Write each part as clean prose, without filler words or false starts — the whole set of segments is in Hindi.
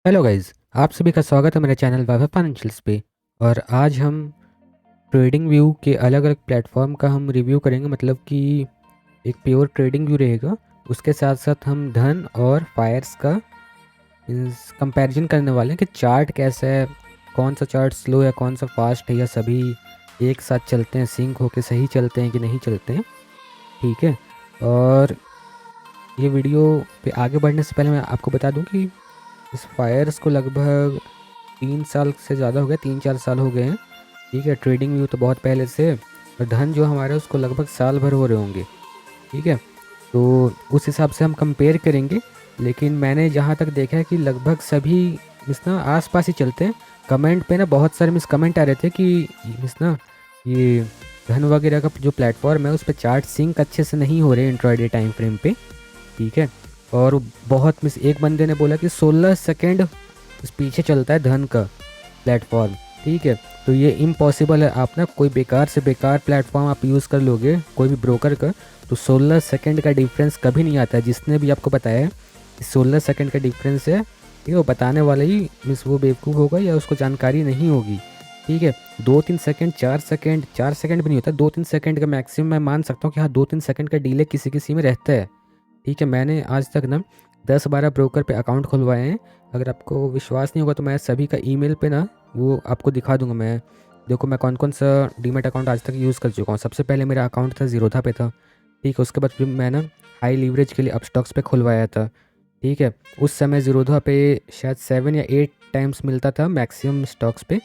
हेलो गाइस, आप सभी का स्वागत है मेरे चैनल वैभव फाइनेंशियल्स पे। और आज हम ट्रेडिंग व्यू के अलग अलग प्लेटफॉर्म का हम रिव्यू करेंगे। मतलब कि एक प्योर ट्रेडिंग व्यू रहेगा, उसके साथ साथ हम धन और फायर्स का कंपैरिजन करने वाले हैं कि चार्ट कैसा है, कौन सा चार्ट स्लो है, कौन सा फास्ट है, या सभी एक साथ चलते हैं, सिंक होके सही चलते हैं कि नहीं चलते हैं। ठीक है। और ये वीडियो पे आगे बढ़ने से पहले मैं आपको बता दूं कि इस फायर्स को लगभग 3 साल से ज़्यादा हो गया, 3-4 साल हो गए हैं। ठीक है। ट्रेडिंग व्यू तो बहुत पहले से, और धन जो हमारा उसको लगभग साल भर हो रहे होंगे। ठीक है। तो उस हिसाब से हम कंपेयर करेंगे। लेकिन मैंने जहाँ तक देखा है कि लगभग सभी मिस ना आस पास ही चलते हैं। कमेंट पे ना बहुत सारे मिस कमेंट आ रहे थे कि मिस ना ये धन वगैरह का जो प्लेटफॉर्म है उस पर चार्ट सिंक अच्छे से नहीं हो रहे इंट्राडे टाइम फ्रेम पे। ठीक है। और बहुत मिस एक बंदे ने बोला कि 16 सेकेंड पीछे चलता है धन का प्लेटफॉर्म। ठीक है। तो ये इम्पॉसिबल है। आप ना कोई बेकार से बेकार प्लेटफॉर्म आप यूज़ कर लोगे कोई भी ब्रोकर का, तो 16 सेकंड का डिफरेंस कभी नहीं आता है। जिसने भी आपको बताया है कि 16 सेकंड का डिफरेंस है, ठीक है, वो बताने वाला ही मिस वो बेवकूफ़ होगा या उसको जानकारी नहीं होगी। ठीक है। 2-3 सेकंड, 4 सेकंड, 4 सेकंड भी नहीं होता, 2-3 सेकंड का मैक्सिमम मैं मान सकता हूँ कि हाँ 2-3 सेकंड का डिले किसी किसी में रहता है। ठीक है। मैंने आज तक ना 10-12 ब्रोकर पे अकाउंट खुलवाए हैं। अगर आपको विश्वास नहीं होगा तो मैं सभी का ईमेल पे ना वो आपको दिखा दूंगा। मैं देखो मैं कौन कौन सा डीमेट अकाउंट आज तक यूज़ कर चुका हूँ। सबसे पहले मेरा अकाउंट था ज़ीरोधा पे था। ठीक है। उसके बाद फिर मैं ना हाई लीवरेज के लिए अपस्टॉक्स पे खुलवाया था। ठीक है। उस समय ज़ीरोधा पे शायद 7 या 8 टाइम्स मिलता था मैक्सिमम स्टॉक्स पे।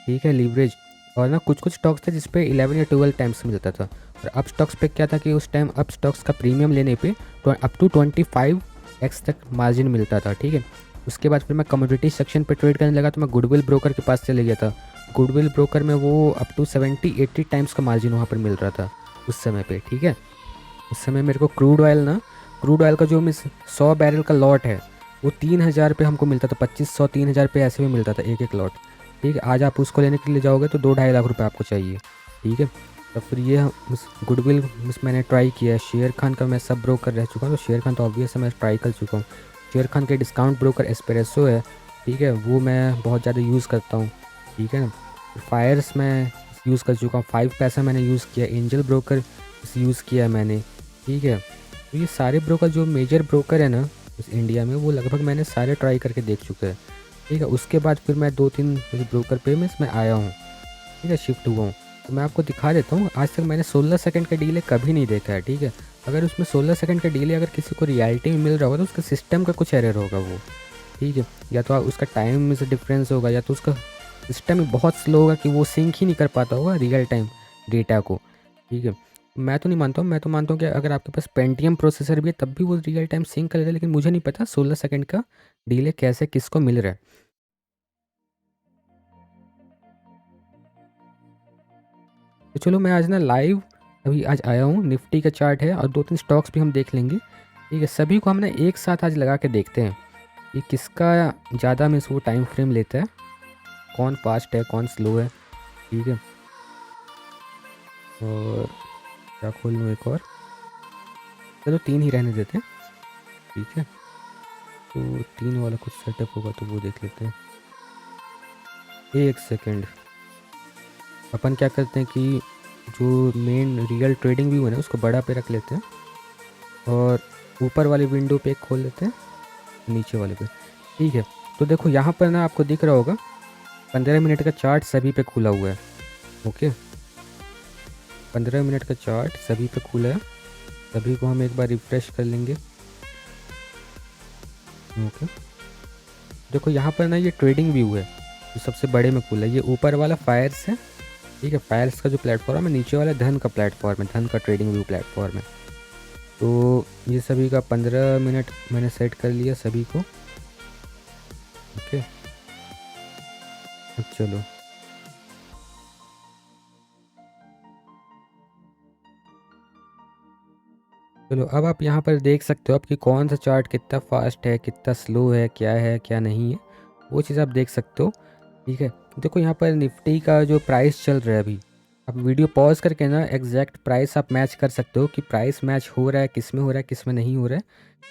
ठीक है, लीवरेज। और ना कुछ कुछ स्टॉक्स थे जिस पे 11 या 12 टाइम्स मिलता था। और अप स्टॉक्स पे क्या था कि उस टाइम अप स्टॉक्स का प्रीमियम लेने पे तो अप टू 25x तक मार्जिन मिलता था। ठीक है। उसके बाद फिर मैं कमोडिटी सेक्शन पे ट्रेड करने लगा तो मैं गुडविल ब्रोकर के पास चले गया था। गुडविल ब्रोकर में वो अप टू 70-80 टाइम्स का मार्जिन वहाँ पर मिल रहा था उस समय पे। ठीक है। उस समय मेरे को क्रूड ऑयल का जो मिस 100 बैरल का लॉट है वो 3,000 पे हमको मिलता था। 2500-3,000 पे ऐसे भी मिलता था एक एक लॉट। ठीक है। आज आप उसको लेने के लिए जाओगे तो 2-2.5 लाख रुपए आपको चाहिए। ठीक है। तो फिर ये गुडविल मिस मैंने ट्राई किया है। शेयर खान का मैं सब ब्रोकर रह चुका हूँ, तो शेयर खान तो ऑब्वियस है मैं ट्राई कर चुका हूँ। शेयर खान के डिस्काउंट ब्रोकर एस्प्रेसो है। ठीक है, वो मैं बहुत ज़्यादा यूज़ करता हूँ। ठीक है ना। फायर्स मैं यूज़ कर चुका हूँ, 5 पैसा मैंने यूज़ किया, एंजल ब्रोकर यूज़ किया है मैंने। ठीक है। तो ये सारे ब्रोकर जो मेजर ब्रोकर है ना इस इंडिया में, वो लगभग मैंने सारे ट्राई करके देख चुके हैं। ठीक है। उसके बाद फिर मैं 2-3 ब्रोकर पे मैं इसमें आया हूँ। ठीक है, शिफ्ट हुआ हूँ। तो मैं आपको दिखा देता हूँ। आज तक मैंने 16 सेकंड का डीले कभी नहीं देखा है। ठीक है। अगर उसमें 16 सेकंड का डीले अगर किसी को रियलिटी में मिल रहा होगा तो उसका सिस्टम का कुछ एरर होगा वो। ठीक है। या तो उसका टाइम में से डिफरेंस होगा, या तो उसका सिस्टम ही बहुत स्लो होगा कि वो सिंक ही नहीं कर पाता होगा रियल टाइम डेटा को। ठीक है। मैं तो नहीं मानता हूँ, मैं तो मानता हूँ कि अगर आपके पास पेंटियम प्रोसेसर भी है तब भी वो रियल टाइम सिंक कर लेता है। लेकिन मुझे नहीं पता 16 सेकंड का डीले कैसे किसको मिल रहा है। तो चलो मैं आज ना लाइव अभी आज आया हूँ। निफ्टी का चार्ट है और 2-3 स्टॉक्स भी हम देख लेंगे। ठीक है। सभी को हम ना एक साथ आज लगा के देखते हैं कि किसका ज़्यादा में वो टाइम फ्रेम लेता है, कौन फास्ट है कौन स्लो है। ठीक है। और क्या खोल लूँ एक और, चलो 3 ही रहने देते हैं। ठीक है। तो 3 वाला कुछ सेटअप होगा तो वो देख लेते हैं। एक सेकेंड। अपन क्या करते हैं कि जो मेन रियल ट्रेडिंग व्यू है ना उसको बड़ा पे रख लेते हैं, और ऊपर वाली विंडो पे एक खोल लेते हैं, नीचे वाले पे। ठीक है। तो देखो यहाँ पर ना आपको दिख रहा होगा 15 मिनट का चार्ट सभी पे खुला हुआ है। ओके, 15 मिनट का चार्ट सभी पे खुला है। सभी को हम एक बार रिफ्रेश कर लेंगे। ओके। देखो यहाँ पर ना ये ट्रेडिंग व्यू है जो सबसे बड़े में खुला है। ये ऊपर वाला फायर्स है। ठीक है, फायर्स का जो प्लेटफॉर्म है, नीचे वाला धन का प्लेटफॉर्म है, धन का ट्रेडिंग व्यू प्लेटफॉर्म है। तो ये सभी का 15 मिनट मैंने सेट कर लिया सभी को। ओके, अब चलो चलो अब आप यहाँ पर देख सकते हो आप कि कौन सा चार्ट कितना फास्ट है, कितना स्लो है क्या नहीं है, वो चीज़ आप देख सकते हो। ठीक है। देखो यहाँ पर निफ्टी का जो प्राइस चल रहा है अभी, आप वीडियो पॉज करके ना एग्जैक्ट प्राइस आप मैच कर सकते हो कि प्राइस मैच हो रहा है, किस में हो रहा है किस में नहीं हो रहा है।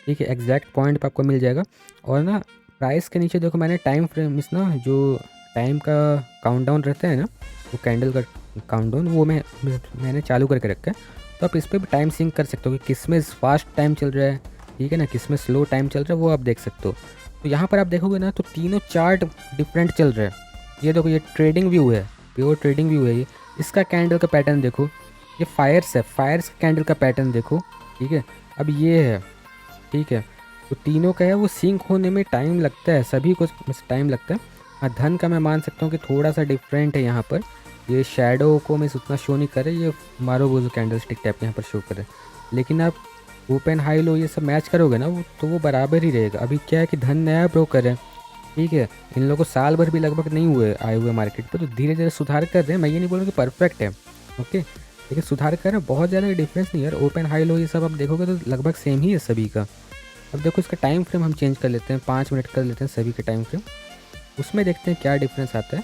ठीक है, एग्जैक्ट पॉइंट पर आपको मिल जाएगा। और ना प्राइस के नीचे देखो मैंने टाइम फ्रेम इस ना जो टाइम का काउंटडाउन रहता है ना, वो कैंडल का काउंटडाउन वो मैंने चालू करके रखा है। तो आप इस पर भी टाइम सिंक कर सकते हो कि किस में फास्ट टाइम चल रहा है, ठीक है ना, किस में स्लो टाइम चल रहा है, वो आप देख सकते हो। तो यहाँ पर आप देखोगे ना तो तीनों चार्ट डिफरेंट चल रहा है। ये देखो ये ट्रेडिंग व्यू है, प्योर ट्रेडिंग व्यू है ये। इसका कैंडल का पैटर्न देखो, ये फायर्स है, फायर्स कैंडल का पैटर्न देखो, ठीक है। अब ये है, ठीक है। तो तीनों का है वो सिंक होने में टाइम लगता है, सभी को टाइम लगता है। हाँ, धन का मैं मान सकता हूँ कि थोड़ा सा डिफरेंट है यहाँ पर। ये शैडो को मैं उतना शो नहीं कर रहा, ये मारो वो जो कैंडल स्टिक टाइप यहाँ पर शो कर रहा है। लेकिन आप ओपन हाई लो ये सब मैच करोगे ना, वो तो वो बराबर ही रहेगा। अभी क्या है कि धन नया ब्रोकर है, ठीक है। इन लोगों को साल भर भी लगभग नहीं हुए आए हुए मार्केट पर, तो धीरे धीरे सुधार कर रहे हैं। मैं ये नहीं बोल रहा कि परफेक्ट है, ओके, लेकिन सुधार कर रहे हैं। बहुत ज़्यादा डिफरेंस नहीं है यार, ओपन हाई लो ये सब आप देखोगे तो लगभग सेम ही है सभी का। अब देखो इसका टाइम फ्रेम हम चेंज कर लेते हैं, 5 मिनट कर लेते हैं सभी का टाइम फ्रेम, उसमें देखते हैं क्या डिफरेंस आता है,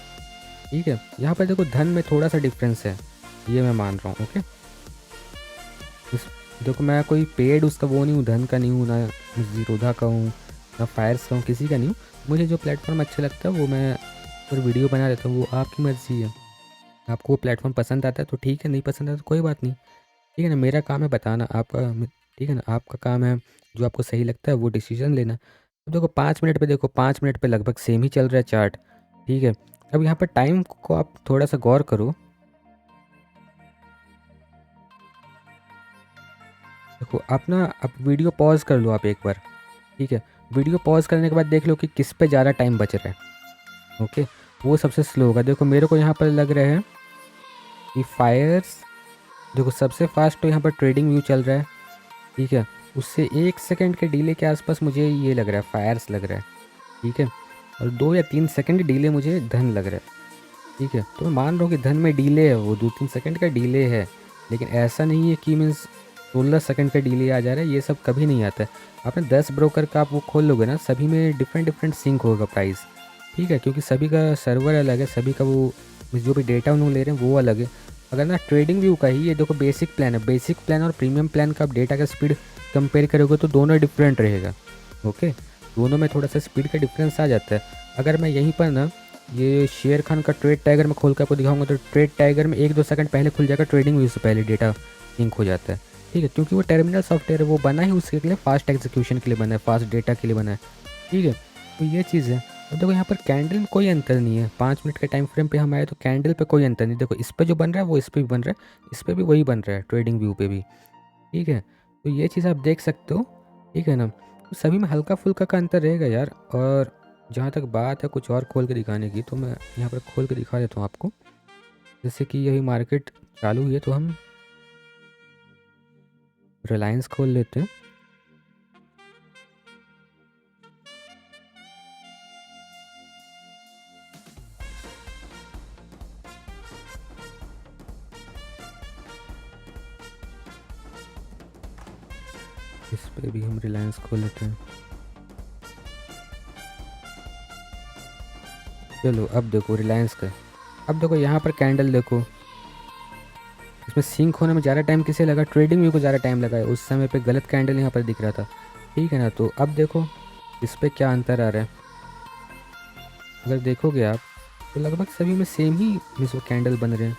ठीक है। यहाँ पर देखो धन में थोड़ा सा डिफरेंस है, ये मैं मान रहा हूँ, ओके। इस देखो मैं कोई पेड उसका वो नहीं हूँ, धन का नहीं हूँ, ना जीरोधा का हूँ, ना फायर्स का हूँ, किसी का नहीं हूँ। मुझे जो प्लेटफॉर्म अच्छा लगता है वो मैं और वीडियो बना देता हूँ, वो आपकी मर्ज़ी है। आपको वो प्लेटफॉर्म पसंद आता है तो ठीक है, नहीं पसंद आता तो कोई बात नहीं, ठीक है ना। मेरा काम है बताना, आपका ठीक है ना, आपका काम है जो आपको सही लगता है वो डिसीजन लेना। अब देखो 5 मिनट पे, देखो 5 मिनट पे लगभग सेम ही चल रहा है चार्ट, ठीक है। अब यहाँ पर टाइम को आप थोड़ा सा गौर करो, देखो आप ना, आप वीडियो पॉज कर लो आप एक बार, ठीक है। वीडियो पॉज करने के बाद देख लो कि किस पे ज़्यादा टाइम बच रहा है, ओके। वो सबसे स्लो होगा। देखो मेरे को यहाँ पर लग रहा है कि फायर्स, देखो सबसे फास्ट तो यहाँ पर ट्रेडिंग व्यू चल रहा है, ठीक है। उससे 1 सेकंड के डिले के आसपास मुझे ये लग रहा है फायर्स लग रहा है, ठीक है। और 2 या 3 सेकंड डिले मुझे धन लग रहा है, ठीक है। तो मैं मान रहा हूँ कि धन में डिले है, वो 2-3 सेकंड का डिले है। लेकिन ऐसा नहीं है कि मीन्स 16 सेकंड का डिले आ जा रहा है, ये सब कभी नहीं आता है। आपने 10 ब्रोकर का आप वो खोल लोगे ना, सभी में डिफरेंट डिफरेंट सिंक होगा प्राइस, ठीक है, क्योंकि सभी का सर्वर अलग है, सभी का वो जो भी डेटा उन्होंने ले रहे हैं वो अलग है। अगर ना ट्रेडिंग व्यू का ही ये देखो बेसिक प्लान है, बेसिक प्लान और प्रीमियम प्लान का आप डेटा का स्पीड कंपेयर करोगे तो दोनों डिफरेंट रहेगा, ओके। दोनों में थोड़ा सा स्पीड का डिफरेंस आ जाता है। अगर मैं यहीं पर ना ये शेर खान का ट्रेड टाइगर में खोल कर आपको दिखाऊंगा तो ट्रेड टाइगर में 1-2 सेकंड पहले खुल जाएगा, ट्रेडिंग व्यू से पहले डेटा लिंक हो जाता है, ठीक है। क्योंकि वो टर्मिनल सॉफ्टवेयर है, वो बना ही उसके लिए फास्ट एग्जीक्यूशन के लिए बना है, फास्ट डेटा के लिए बना है, ठीक है। तो ये चीज़ है। अब देखो यहाँ पर कैंडल में कोई अंतर नहीं है, 5 मिनट के टाइम फ्रेम पे हम आए तो कैंडल पे कोई अंतर नहीं। देखो इस पर जो बन रहा है वो इस पर भी बन रहा है, इस पर भी वही बन रहा है, ट्रेडिंग व्यू पे भी, ठीक है। तो ये चीज़ आप देख सकते हो, ठीक है ना। तो सभी में हल्का फुल्का का अंतर रहेगा यार। और जहाँ तक बात है कुछ और खोल के दिखाने की, तो मैं यहाँ पर खोल के दिखा देता हूँ आपको। जैसे कि यही मार्केट चालू हुई है तो हम रिलायंस खोल लेते हैं। इस पे भी हम रिलायंस खोल लेते हैं। चलो अब देखो रिलायंस का, अब देखो यहाँ पर कैंडल देखो, इसमें सिंक होने में ज़्यादा टाइम किसे लगा, ट्रेडिंग व्यू को ज़्यादा टाइम लगा है। उस समय पे गलत कैंडल यहाँ पर दिख रहा था, ठीक है ना। तो अब देखो इस पर क्या अंतर आ रहा है, अगर देखोगे आप तो लगभग सभी में सेम ही मिस कैंडल बन रहे हैं,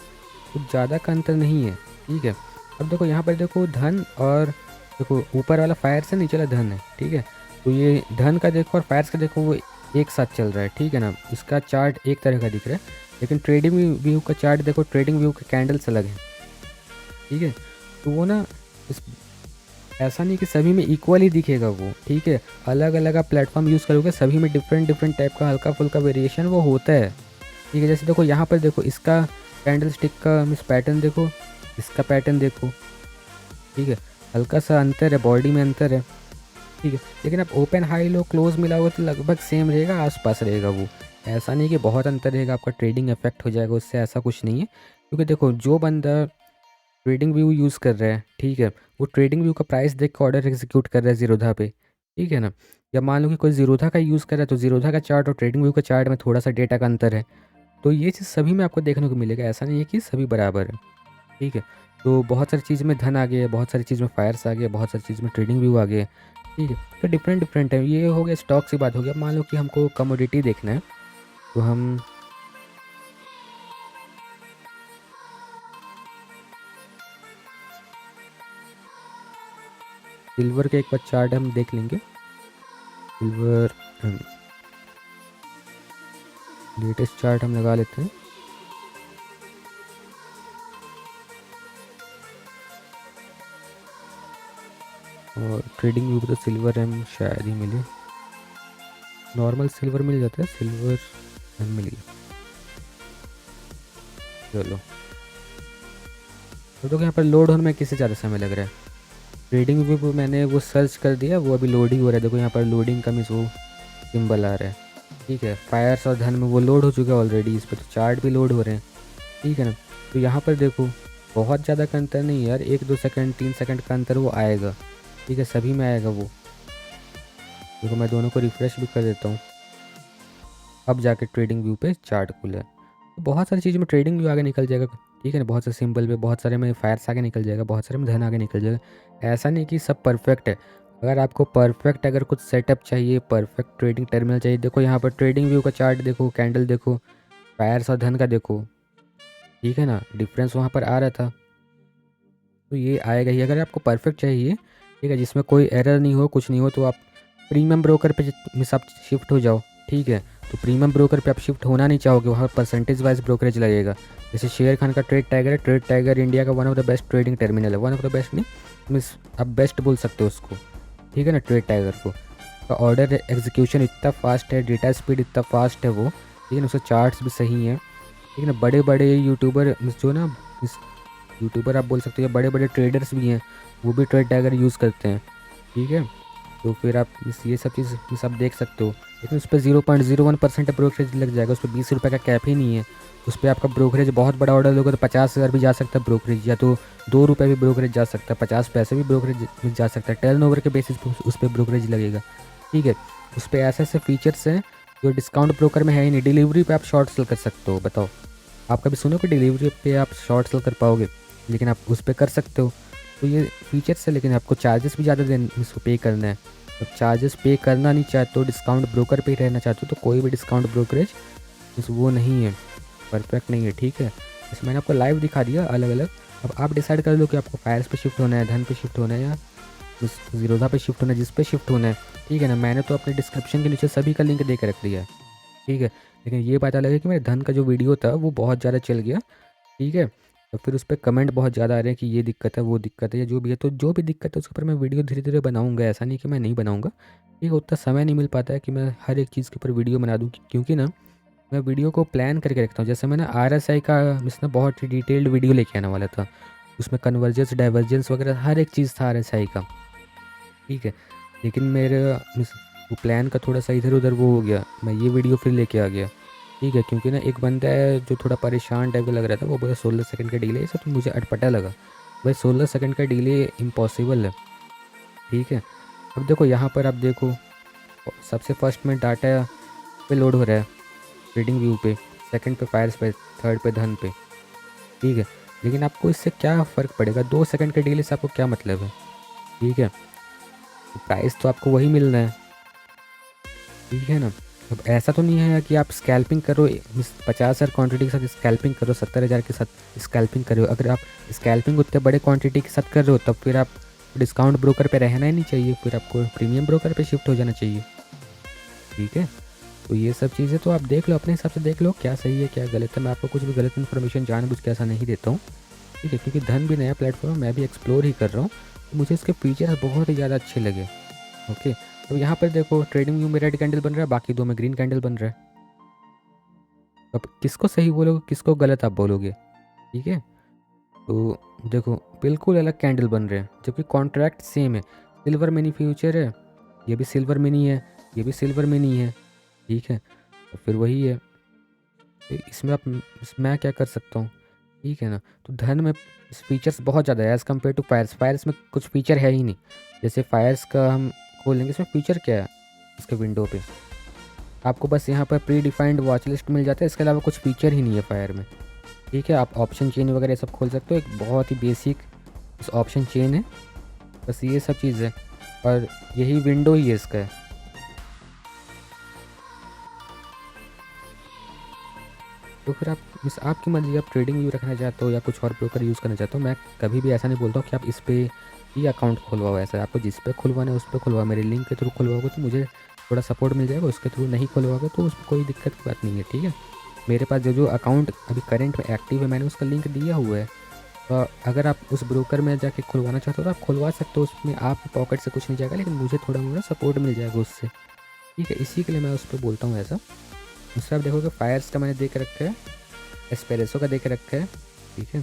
कुछ ज़्यादा का अंतर नहीं है, ठीक है। अब देखो यहाँ पर देखो धन और देखो ऊपर वाला फायर से नीचे वाला धन है, ठीक है। तो ये धन का देखो और फायर्स का देखो वो एक साथ चल रहा है, ठीक है ना। इसका चार्ट एक तरह का दिख रहा है, लेकिन ट्रेडिंग व्यू का चार्ट देखो, ट्रेडिंग व्यू के कैंडल्स अलग हैं, ठीक है। तो वो ना इस ऐसा नहीं कि सभी में इक्वल ही दिखेगा वो, ठीक है। अलग अलग आप प्लेटफॉर्म यूज़ करोगे, सभी में डिफरेंट डिफरेंट टाइप का हल्का फुल्का वेरिएशन वो होता है, ठीक है। जैसे देखो यहाँ पर देखो इसका कैंडल स्टिक का मिस पैटर्न देखो, इसका पैटर्न देखो, ठीक है। हल्का सा अंतर है, बॉडी में अंतर है, ठीक है। लेकिन आप ओपन हाई लो क्लोज मिलाओगे तो लगभग सेम रहेगा, आसपास रहेगा वो। ऐसा नहीं कि बहुत अंतर रहेगा, आपका ट्रेडिंग इफेक्ट हो जाएगा उससे, ऐसा कुछ नहीं है। क्योंकि देखो जो बंदा ट्रेडिंग व्यू यूज़ कर रहा है, ठीक है, वो ट्रेडिंग व्यू का प्राइस देख के ऑर्डर एग्जीक्यूट कर रहा है जीरोधा पे, ठीक है ना। या मान लो कि कोई जीरोधा का यूज़ कर रहा है तो जीरोधा का चार्ट और ट्रेडिंग व्यू का चार्ट में थोड़ा सा डेटा का अंतर है। तो ये चीज़ सभी में आपको देखने को मिलेगा, ऐसा नहीं है कि सभी बराबर है, ठीक है। तो बहुत सारी चीज़ में धन आ गया है, बहुत सारी चीज़ में फायर्स आ गया, बहुत सारी चीज़ में ट्रेडिंग व्यू आ गया है, ठीक है। तो डिफरेंट डिफरेंट है, ये हो गया स्टॉक की बात हो गया। मान लो कि हमको कमोडिटी देखना है, तो हम सिल्वर के एक बार चार्ट हम देख लेंगे। सिल्वर लेटेस्ट चार्ट हम लगा लेते हैं। और ट्रेडिंग व्यू पे तो सिल्वर एम शायद ही मिले, नॉर्मल सिल्वर मिल जाता है, सिल्वर एम मिल गया। चलो तो यहाँ पर लोड होने में किससे ज़्यादा समय लग रहा है। ट्रेडिंग व्यू पे मैंने वो सर्च कर दिया, वो अभी लोडिंग हो रहा है। देखो यहाँ पर लोडिंग का मिस वो सिंबल आ रहा है। ठीक है, फायर्स और धन में वो लोड हो चुका है ऑलरेडी, इस पर तो चार्ट भी लोड हो रहे हैं। ठीक है ना। तो यहाँ पर देखो बहुत ज़्यादा का अंतर नहीं यार, 1-2 सेकंड 3 सेकंड का अंतर वो आएगा। ठीक है, सभी में आएगा वो। देखो मैं दोनों को रिफ़्रेश भी कर देता हूँ, अब जाके ट्रेडिंग व्यू पे चार्ट खुला है। तो बहुत सारी चीज़ों में ट्रेडिंग व्यू आगे निकल जाएगा। ठीक है ना, बहुत सारे सिंबल पे बहुत सारे में फायर्स आगे निकल जाएगा, बहुत सारे में धन आगे निकल जाएगा। ऐसा नहीं कि सब परफेक्ट है। अगर आपको परफेक्ट अगर कुछ सेटअप चाहिए, परफेक्ट ट्रेडिंग टर्मिनल चाहिए, देखो यहाँ पर ट्रेडिंग व्यू का चार्ट देखो, कैंडल देखो, फायर्स और धन का देखो। ठीक है ना, डिफरेंस वहाँ पर आ रहा था, तो ये आएगा ही। अगर आपको परफेक्ट चाहिए, ठीक है, जिसमें कोई एरर नहीं हो, कुछ नहीं हो, तो आप प्रीमियम ब्रोकर पे मिस आप शिफ्ट हो जाओ। ठीक है, तो प्रीमियम ब्रोकर पे आप शिफ्ट होना नहीं चाहोगे, वहाँ परसेंटेज वाइज ब्रोकरेज लगेगा। जैसे शेयर खान का ट्रेड टाइगर है, ट्रेड टाइगर इंडिया का one of the best trading terminal है। वन ऑफ द बेस्ट नहीं मिस, आप बेस्ट बोल सकते हो उसको। ठीक है ना, ट्रेड टाइगर को का ऑर्डर एग्जीक्यूशन इतना फास्ट है, डेटा स्पीड इतना फास्ट है वो। ठीक है ना, उसके चार्ट्स भी सही हैं। ठीक है ना, बड़े बड़े यूट्यूबर जो ना यूट्यूबर आप बोल सकते हो, या बड़े बड़े ट्रेडर्स भी हैं, वो भी ट्रेड टाइगर यूज़ करते हैं। ठीक है, तो फिर आप ये सब चीज़ सब देख सकते हो। लेकिन उस पर 0.01% ब्रोकरेज लग जाएगा, उस पर 20 रुपये का कैप ही नहीं है। उस पर आपका ब्रोकरेज बहुत बड़ा ऑर्डर लोगे तो 50,000 भी जा सकता है ब्रोकरेज, या तो 2 रुपये भी ब्रोकरेज जा सकता है, 50 पैसे भी ब्रोकरेज जा सकता है। टर्नओवर के बेसिस पर उस पर ब्रोकरेज लगेगा। ठीक है, उस पर ऐसे ऐसे फीचर्स हैं जो डिस्काउंट ब्रोकर में है ही नहीं। डिलीवरी पे आप शॉर्ट सेल कर सकते हो, बताओ आप कभी सुनो कि डिलीवरी पे आप शॉर्ट सेल कर पाओगे, लेकिन आप उस पर कर सकते हो। तो ये फीचर्स है, लेकिन आपको चार्जेस भी ज़्यादा देने इसको पे करना है। अब चार्जेस पे करना नहीं चाहते हो, डिस्काउंट ब्रोकर पे ही रहना चाहते हो, तो कोई भी डिस्काउंट ब्रोकरेज इस वो नहीं है, परफेक्ट नहीं है। ठीक है, जैसे मैंने आपको लाइव दिखा दिया अलग अलग। अब आप डिसाइड कर लो कि आपको फायर्स पे शिफ्ट होना है, धन पे शिफ्ट होना है, या जीरोधा पे शिफ्ट होना है, जिस पे शिफ्ट होना है। ठीक है ना, मैंने तो अपने डिस्क्रिप्शन के नीचे सभी का लिंक दे के रख दिया है। ठीक है, लेकिन ये पता लगा कि मेरे धन का जो वीडियो था वो बहुत ज़्यादा चल गया। ठीक है, तो फिर उस पर कमेंट बहुत ज़्यादा आ रहे हैं कि ये दिक्कत है, वो दिक्कत है, या जो भी है। तो जो भी दिक्कत है उसके ऊपर मैं वीडियो धीरे धीरे बनाऊंगा, ऐसा नहीं कि मैं नहीं बनाऊंगा। ठीक है, उतना समय नहीं मिल पाता है कि मैं हर एक चीज़ के ऊपर वीडियो बना दूँ, क्योंकि ना मैं वीडियो को प्लान करके रखता हूँ। जैसे मैंने RSI का इसमें बहुत ही डिटेल्ड वीडियो लेके आने वाला था, उसमें कन्वर्जेंस डाइवर्जेंस वगैरह हर एक चीज़ था RSI का। ठीक है, लेकिन मेरे वो प्लान का थोड़ा सा इधर उधर वो हो गया, मैं ये वीडियो फिर लेके आ गया। ठीक है, क्योंकि ना एक बंदा है जो थोड़ा परेशान टाइप का लग रहा था, वो बोला 16 सेकंड का डिले है, सब तो मुझे अटपटा लगा। भाई 16 सेकंड का डिले इम्पॉसिबल है। ठीक है, अब देखो यहाँ पर आप देखो, सबसे फर्स्ट में डाटा पे लोड हो रहा है ट्रेडिंग व्यू पे, सेकंड पे फायर्स पे, थर्ड पे धन पे। ठीक है, लेकिन आपको इससे क्या फ़र्क पड़ेगा, 2 सेकंड के डिले से आपको क्या मतलब है। ठीक है, प्राइस तो आपको वही मिल रहा है। ठीक है ना, अब ऐसा तो नहीं है कि आप स्कैल्पिंग करो, 50,000 क्वान्टिटी के साथ स्कैल्पिंग करो, 70,000 के साथ स्कैल्पिंग करो। अगर आप स्कैल्पिंग उतने बड़े क्वांटिटी के साथ कर रहे हो, तब फिर आप डिस्काउंट ब्रोकर पे रहना ही नहीं चाहिए, फिर आपको प्रीमियम ब्रोकर पे शिफ्ट हो जाना चाहिए। ठीक है, तो ये सब चीज़ें तो आप देख लो, अपने हिसाब से देख लो क्या सही है क्या गलत है। मैं आपको कुछ भी गलत इन्फॉर्मेशन जानबूझ के ऐसा नहीं देता हूँ। ठीक है, क्योंकि धन भी नया प्लेटफॉर्म, मैं भी एक्सप्लोर ही कर रहा हूँ, तो मुझे इसके फीचर्स बहुत ही ज़्यादा अच्छे लगे। ओके, तो यहाँ पर देखो ट्रेडिंग व्यू में रेड कैंडल बन रहा है, बाकी दो में ग्रीन कैंडल बन रहा है। अब किसको सही बोलोगे, किसको गलत आप बोलोगे। ठीक है, तो देखो बिल्कुल अलग कैंडल बन रहे हैं, जबकि कॉन्ट्रैक्ट सेम है। सिल्वर मिनी फ्यूचर है, ये भी सिल्वर मिनी है, ये भी सिल्वर मिनी है। ठीक है, तो फिर वही है, तो इसमें मैं क्या कर सकता हूँ। ठीक है ना, तो धन में फीचर्स बहुत ज़्यादा है as compare to Fyers. Fyers में कुछ फीचर है ही नहीं। जैसे फायर्स का हम खोलेंगे, इसमें फीचर क्या है, इसके विंडो पे आपको बस यहाँ पर प्री डिफाइंड वॉच लिस्ट मिल जाता है, इसके अलावा कुछ फीचर ही नहीं है फायर में। ठीक है, आप ऑप्शन चेन वगैरह सब खोल सकते हो, एक बहुत ही बेसिक ऑप्शन चेन है, बस ये सब चीज़ है। और यही विंडो ही है इसका। तो फिर आप आपकी मर्ज़ी, आप ट्रेडिंग व्यू रखना चाहते हो या कुछ और ब्रोकर यूज़ करना चाहते हो। मैं कभी भी ऐसा नहीं बोलता हूँ कि आप इस पे ही अकाउंट खुलवाओ। ऐसा आपको जिस पे खुलवाना है उस पे खुलवाओ। मेरे लिंक के थ्रू खुलवाओगे तो मुझे थोड़ा सपोर्ट मिल जाएगा, उसके थ्रू नहीं खुलवाओगे तो उसमें कोई दिक्कत की बात नहीं है, ठीक है। मेरे पास जो अकाउंट अभी करंट में एक्टिव है मैंने उसका लिंक दिया हुआ है। तो अगर आप उस ब्रोकर में जाके खुलवाना चाहते हो तो आप खुलवा सकते हो। उसमें आपकी पॉकेट से कुछ नहीं जाएगा, लेकिन मुझे थोड़ा मोड़ा सपोर्ट मिल जाएगा उससे, ठीक है। इसी के लिए मैं उस पर बोलता हूँ ऐसा। दूसरा आप देखोगे फायर्स का मैंने देख रखा है, एस्पेरेसो का देख रखा है, ठीक है,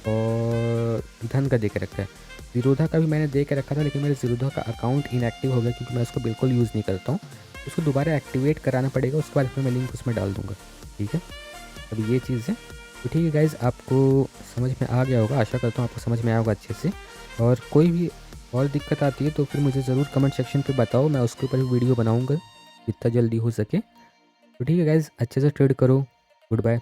और धन का देख रखा है। ज़ीरोधा का भी मैंने देख रखा था, लेकिन मेरे ज़ीरोधा का अकाउंट इनएक्टिव हो गया क्योंकि मैं उसको बिल्कुल यूज़ नहीं करता हूँ। उसको दोबारा एक्टिवेट कराना पड़ेगा, उसके बाद फिर मैं लिंक उसमें डाल दूँगा, ठीक है। अब ये चीज़ है। तो ठीक है गाइज़, आपको समझ में आ गया होगा, आशा करता हूँ आपको समझ में आया होगा अच्छे से। और कोई भी और दिक्कत आती है तो फिर मुझे ज़रूर कमेंट सेक्शन पे बताओ, मैं उसके ऊपर वीडियो बनाऊँगा जितना जल्दी हो सके। तो ठीक है गाइज़, अच्छे से ट्रेड करो। Good bye.